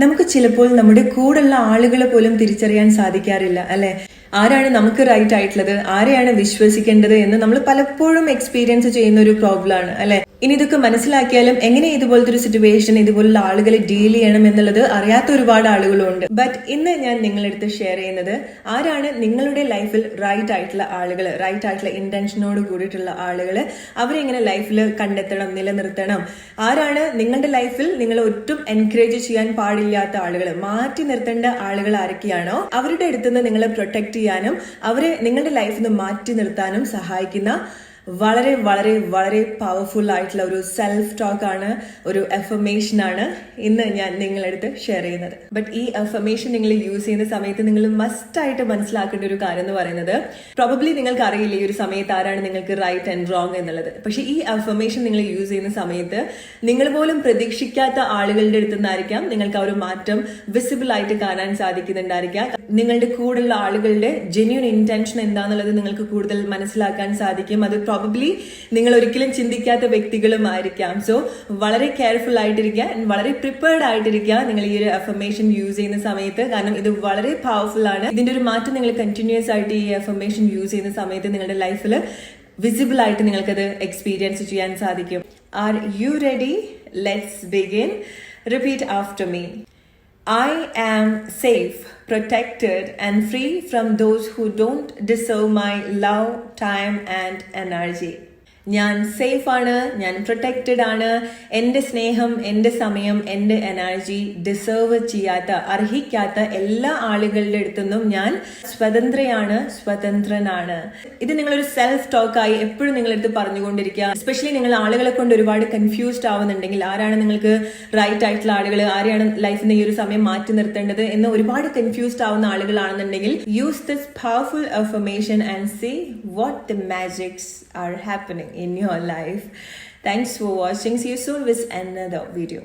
നമുക്ക് ചിലപ്പോൾ നമ്മുടെ കൂടെയുള്ള ആളുകളെ പോലും തിരിച്ചറിയാൻ സാധിക്കാറില്ല അല്ലെ. ആരാണ് നമുക്ക് റൈറ്റ് ആയിട്ടുള്ളത്, ആരെയാണ് വിശ്വസിക്കേണ്ടത് എന്ന് നമ്മൾ പലപ്പോഴും എക്സ്പീരിയൻസ് ചെയ്യുന്ന ഒരു പ്രോബ്ലമാണ് അല്ലെ. ഇനി ഇതൊക്കെ മനസ്സിലാക്കിയാലും എങ്ങനെ ഇതുപോലത്തെ ഒരു സിറ്റുവേഷൻ ഇതുപോലുള്ള ആളുകളെ ഡീൽ ചെയ്യണം എന്നുള്ളത് അറിയാത്ത ഒരുപാട് ആളുകളുണ്ട്. ബട്ട് ഇന്ന് ഞാൻ നിങ്ങളെടുത്ത് ഷെയർ ചെയ്യുന്നത് ആരാണ് നിങ്ങളുടെ ലൈഫിൽ റൈറ്റ് ആയിട്ടുള്ള ആളുകൾ, റൈറ്റ് ആയിട്ടുള്ള ഇന്റൻഷനോട് കൂടിയിട്ടുള്ള ആളുകൾ, അവരെ എങ്ങനെ ലൈഫിൽ കണ്ടെത്തണം, നിലനിർത്തണം, ആരാണ് നിങ്ങളുടെ ലൈഫിൽ നിങ്ങൾ ഒട്ടും എൻകറേജ് ചെയ്യാൻ പാടില്ലാത്ത ആളുകൾ, മാറ്റി നിർത്തേണ്ട ആളുകൾ ആരൊക്കെയാണോ അവരുടെ അടുത്തുനിന്ന് നിങ്ങളെ പ്രൊട്ടക്ട് ചെയ്യാനും അവരെ നിങ്ങളുടെ ലൈഫിൽ നിന്ന് മാറ്റി നിർത്താനും സഹായിക്കുന്ന വളരെ വളരെ വളരെ പവർഫുൾ ആയിട്ടുള്ള ഒരു സെൽഫ് ടോക്ക് ആണ്, ഒരു അഫർമേഷൻ ആണ് ഇന്ന് ഞാൻ നിങ്ങളടുത്ത് ഷെയർ ചെയ്യുന്നത്. ബട്ട് ഈ അഫർമേഷൻ നിങ്ങൾ യൂസ് ചെയ്യുന്ന സമയത്ത് നിങ്ങൾ മസ്റ്റ് ആയിട്ട് മനസ്സിലാക്കേണ്ട ഒരു കാര്യം എന്ന് പറയുന്നത്, പ്രോബബ്ലി നിങ്ങൾക്ക് അറിയില്ല ഈ ഒരു സമയത്ത് ആരാണ് നിങ്ങൾക്ക് റൈറ്റ് ആൻഡ് റോങ് എന്നുള്ളത്. പക്ഷെ ഈ അഫർമേഷൻ നിങ്ങൾ യൂസ് ചെയ്യുന്ന സമയത്ത് നിങ്ങൾ പോലും പ്രതീക്ഷിക്കാത്ത ആളുകളുടെ അടുത്ത് നിന്നായിരിക്കാം നിങ്ങൾക്ക് ആ ഒരു മാറ്റം വിസിബിൾ ആയിട്ട് കാണാൻ സാധിക്കുന്നുണ്ടായിരിക്കാം. നിങ്ങളുടെ കൂടെയുള്ള ആളുകളുടെ ജെന്യൂൻ ഇന്റൻഷൻ എന്താണെന്നുള്ളത് നിങ്ങൾക്ക് കൂടുതൽ മനസ്സിലാക്കാൻ സാധിക്കും. അത് പ്രോബബ്ലി നിങ്ങൾ ഒരിക്കലും ചിന്തിക്കാത്ത വ്യക്തികളുമായിരിക്കാം. സോ വളരെ കെയർഫുൾ ആയിട്ടിരിക്കുക, വളരെ പ്രിപ്പയർഡ് ആയിട്ടിരിക്കുക നിങ്ങൾ ഈ ഒരു അഫർമേഷൻ യൂസ് ചെയ്യുന്ന സമയത്ത്. കാരണം ഇത് വളരെ പവർഫുൾ ആണ്. ഇതിന്റെ ഒരു മാറ്റം നിങ്ങൾ കണ്ടിന്യൂസ് ആയിട്ട് ഈ അഫർമേഷൻ യൂസ് ചെയ്യുന്ന സമയത്ത് നിങ്ങളുടെ ലൈഫിൽ വിസിബിൾ ആയിട്ട് നിങ്ങൾക്കത് എക്സ്പീരിയൻസ് ചെയ്യാൻ സാധിക്കും. Are you ready? Let's begin. Repeat after me. I am safe, protected and free from those who don't deserve my love, time and energy. ഞാൻ സേഫ് ആണ്, ഞാൻ പ്രൊട്ടക്റ്റഡ് ആണ്. എൻ്റെ സ്നേഹം, എൻ്റെ സമയം, എൻ്റെ എനർജി ഡിസേർവ് ചെയ്യാത്ത, അർഹിക്കാത്ത എല്ലാ ആളുകളുടെ അടുത്തുനിന്നും ഞാൻ സ്വതന്ത്രയാണ്, സ്വതന്ത്രനാണ്. ഇത് നിങ്ങളൊരു സെൽഫ് ടോക്കായി എപ്പോഴും നിങ്ങളെടുത്ത് പറഞ്ഞുകൊണ്ടിരിക്കുക. എസ്പെഷ്യലി നിങ്ങൾ ആളുകളെ കൊണ്ട് ഒരുപാട് കൺഫ്യൂസ്ഡ് ആവുന്നുണ്ടെങ്കിൽ, ആരാണ് നിങ്ങൾക്ക് റൈറ്റ് ആയിട്ടുള്ള ആളുകൾ, ആരെയാണ് ലൈഫിൽ നിന്ന് ഈ ഒരു സമയം മാറ്റി നിർത്തേണ്ടത് എന്ന് ഒരുപാട് കൺഫ്യൂസ്ഡ് ആവുന്ന ആളുകളാണെന്നുണ്ടെങ്കിൽ, use this powerful affirmation and see what the magics are happening in your life. Thanks for watching. See you soon with another video.